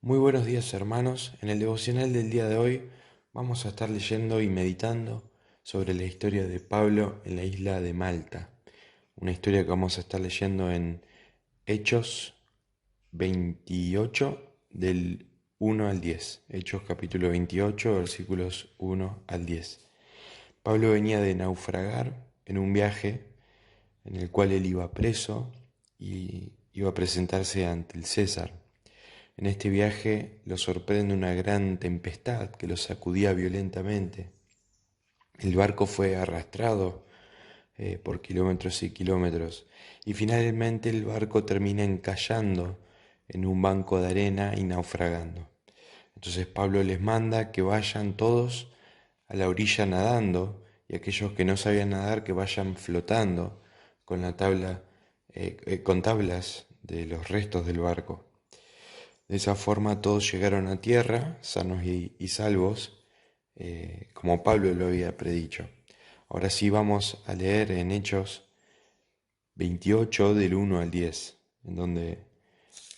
Muy buenos días hermanos, en el devocional del día de hoy vamos a estar leyendo y meditando sobre la historia de Pablo en la isla de Malta, una historia que vamos a estar leyendo en Hechos 28 del 1 al 10, Hechos capítulo 28 versículos 1 al 10. Pablo venía de naufragar en un viaje en el cual él iba preso y iba a presentarse ante el César. En este viaje lo sorprende una gran tempestad que lo sacudía violentamente. El barco fue arrastrado por kilómetros y kilómetros y finalmente el barco termina encallando en un banco de arena y naufragando. Entonces Pablo les manda que vayan todos a la orilla nadando y aquellos que no sabían nadar que vayan flotando con con tablas de los restos del barco. De esa forma todos llegaron a tierra, sanos y salvos, como Pablo lo había predicho. Ahora sí vamos a leer en Hechos 28 del 1 al 10, en donde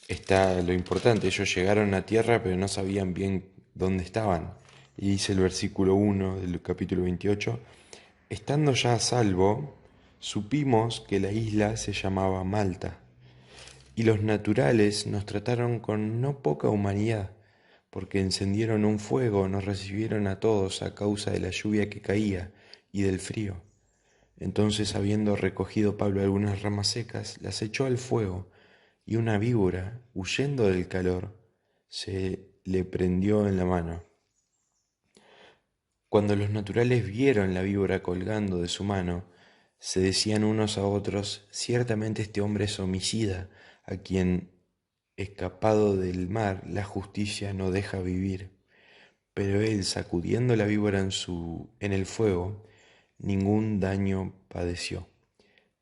está lo importante. Ellos llegaron a tierra pero no sabían bien dónde estaban. Y dice el versículo 1 del capítulo 28, estando ya a salvo, supimos que la isla se llamaba Malta. Y los naturales nos trataron con no poca humanidad, porque encendieron un fuego, nos recibieron a todos a causa de la lluvia que caía y del frío. Entonces, habiendo recogido Pablo algunas ramas secas, las echó al fuego, y una víbora, huyendo del calor, se le prendió en la mano. Cuando los naturales vieron la víbora colgando de su mano, se decían unos a otros, ciertamente este hombre es homicida, a quien, escapado del mar, la justicia no deja vivir. Pero él, sacudiendo la víbora en el fuego, ningún daño padeció.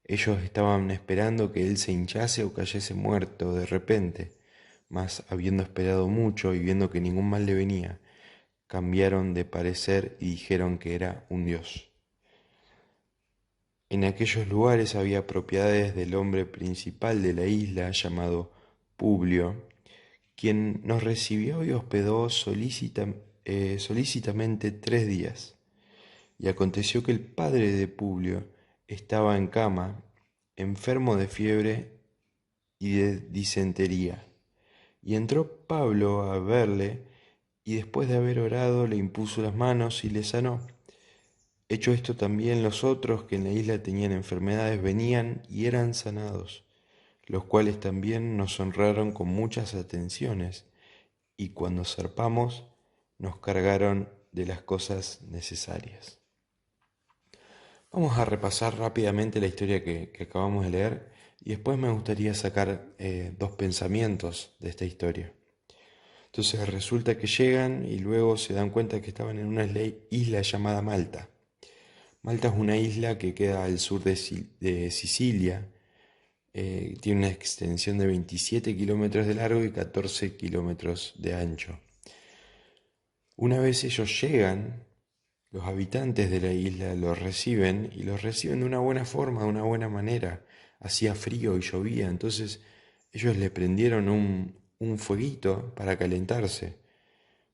Ellos estaban esperando que él se hinchase o cayese muerto de repente, mas habiendo esperado mucho y viendo que ningún mal le venía, cambiaron de parecer y dijeron que era un dios. En aquellos lugares había propiedades del hombre principal de la isla llamado Publio, quien nos recibió y hospedó solícitamente 3 días. Y aconteció que el padre de Publio estaba en cama, enfermo de fiebre y de disentería. Y entró Pablo a verle, y después de haber orado le impuso las manos y le sanó. Hecho esto también los otros que en la isla tenían enfermedades venían y eran sanados, los cuales también nos honraron con muchas atenciones, y cuando zarpamos nos cargaron de las cosas necesarias. Vamos a repasar rápidamente la historia que acabamos de leer y después me gustaría sacar dos pensamientos de esta historia. Entonces resulta que llegan y luego se dan cuenta que estaban en una isla llamada Malta. Malta es una isla que queda al sur de Sicilia, tiene una extensión de 27 kilómetros de largo y 14 kilómetros de ancho. Una vez ellos llegan, los habitantes de la isla los reciben y los reciben de una buena forma, de una buena manera. Hacía frío y llovía, entonces ellos le prendieron un fueguito para calentarse.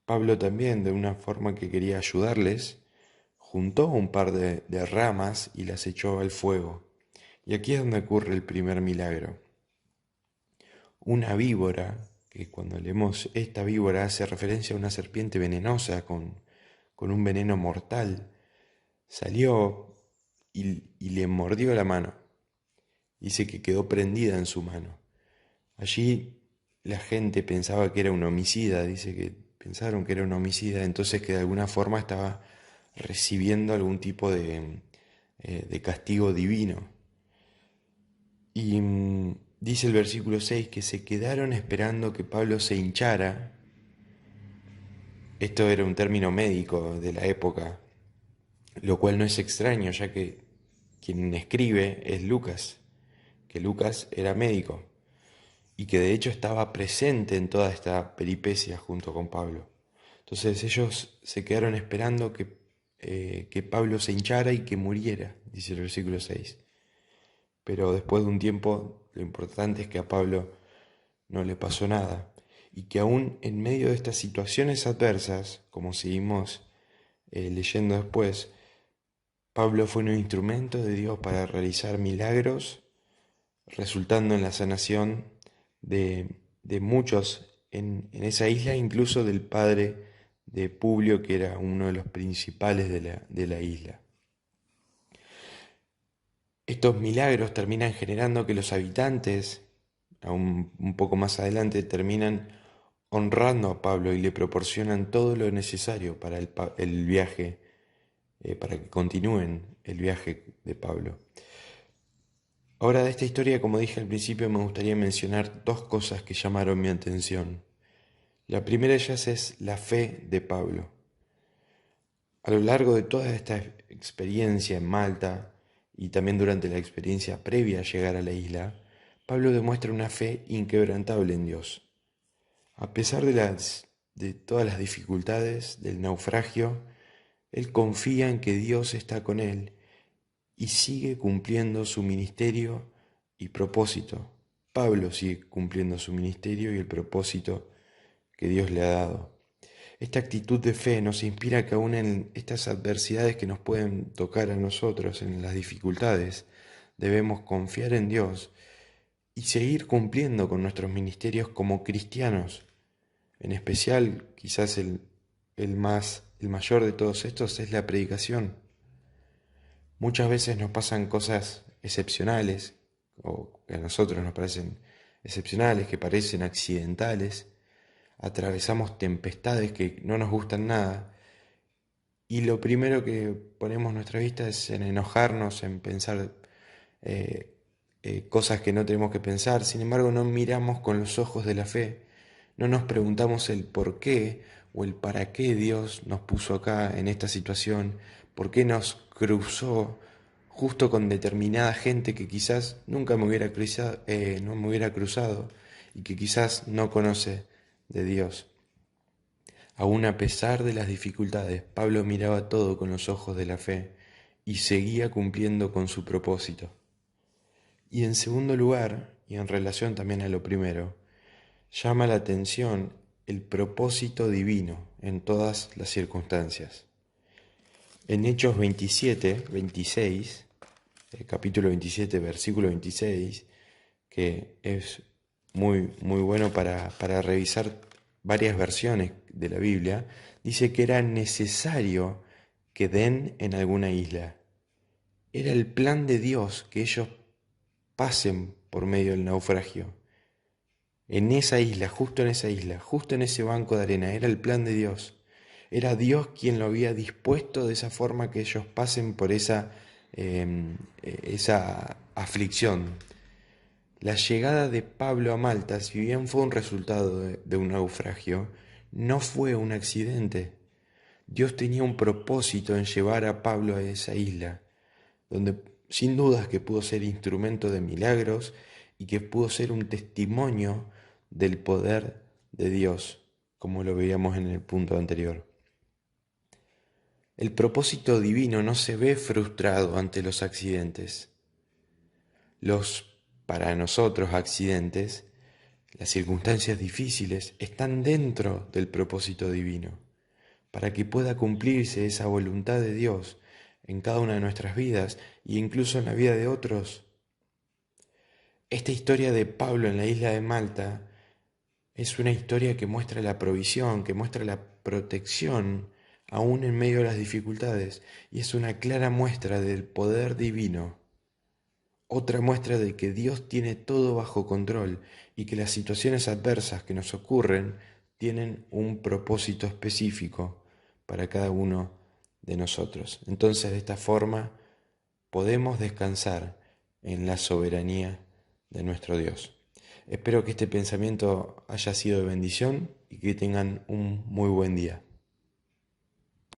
Pablo también, de una forma que quería ayudarles, juntó un par de ramas y las echó al fuego. Y aquí es donde ocurre el primer milagro. Una víbora, que cuando leemos esta víbora hace referencia a una serpiente venenosa con un veneno mortal, salió y le mordió la mano. Dice que quedó prendida en su mano. Allí la gente pensaba que era un homicida, dice que pensaron que era un homicida, entonces que de alguna forma estaba recibiendo algún tipo de castigo divino. Y dice el versículo 6 que se quedaron esperando que Pablo se hinchara. Esto era un término médico de la época, lo cual no es extraño, ya que quien escribe es Lucas, que Lucas era médico y que de hecho estaba presente en toda esta peripecia junto con Pablo. Entonces ellos se quedaron esperando que Pablo se hinchara y que muriera, dice el versículo 6. Pero después de un tiempo, lo importante es que a Pablo no le pasó nada. y que aún en medio de estas situaciones adversas, como seguimos leyendo después, Pablo fue un instrumento de Dios para realizar milagros, resultando en la sanación de muchos en esa isla, incluso del padre de Publio, que era uno de los principales de la isla. Estos milagros terminan generando que los habitantes, aún un poco más adelante, terminan honrando a Pablo y le proporcionan todo lo necesario para el viaje, para que continúen el viaje de Pablo. Ahora de esta historia, como dije al principio, me gustaría mencionar dos cosas que llamaron mi atención. La primera de ellas es la fe de Pablo. A lo largo de toda esta experiencia en Malta y también durante la experiencia previa a llegar a la isla, Pablo demuestra una fe inquebrantable en Dios. A pesar de todas las dificultades del naufragio, él confía en que Dios está con él y sigue cumpliendo su ministerio y propósito. Pablo sigue cumpliendo su ministerio y el propósito que Dios le ha dado. Esta actitud de fe nos inspira que aún en estas adversidades que nos pueden tocar a nosotros, en las dificultades, debemos confiar en Dios y seguir cumpliendo con nuestros ministerios como cristianos. En especial, quizás el mayor de todos estos es la predicación. Muchas veces nos pasan cosas excepcionales, o que a nosotros nos parecen excepcionales, que parecen accidentales. Atravesamos tempestades que no nos gustan nada. Y lo primero que ponemos nuestra vista es en enojarnos, en pensar cosas que no tenemos que pensar. Sin embargo, no miramos con los ojos de la fe. No nos preguntamos el por qué o el para qué Dios nos puso acá en esta situación, por qué nos cruzó justo con determinada gente que quizás nunca me hubiera cruzado, no me hubiera cruzado y que quizás no conoce de Dios. Aún a pesar de las dificultades, Pablo miraba todo con los ojos de la fe y seguía cumpliendo con su propósito. Y en segundo lugar, y en relación también a lo primero, llama la atención el propósito divino en todas las circunstancias. En Hechos 26, capítulo 27, versículo 26, que es muy bueno para revisar varias versiones de la Biblia, dice que era necesario que den en alguna isla. Era el plan de Dios que ellos pasen por medio del naufragio. En esa isla, justo en ese banco de arena, era el plan de Dios. Era Dios quien lo había dispuesto de esa forma que ellos pasen por esa aflicción. La llegada de Pablo a Malta, si bien fue un resultado de un naufragio, no fue un accidente. Dios tenía un propósito en llevar a Pablo a esa isla, donde sin dudas que pudo ser instrumento de milagros y que pudo ser un testimonio del poder de Dios, como lo veíamos en el punto anterior. El propósito divino no se ve frustrado ante los accidentes. Para nosotros, accidentes, las circunstancias difíciles están dentro del propósito divino, para que pueda cumplirse esa voluntad de Dios en cada una de nuestras vidas e incluso en la vida de otros. Esta historia de Pablo en la isla de Malta es una historia que muestra la provisión, que muestra la protección aún en medio de las dificultades, y es una clara muestra del poder divino. Otra muestra de que Dios tiene todo bajo control y que las situaciones adversas que nos ocurren tienen un propósito específico para cada uno de nosotros. Entonces, de esta forma, podemos descansar en la soberanía de nuestro Dios. Espero que este pensamiento haya sido de bendición y que tengan un muy buen día.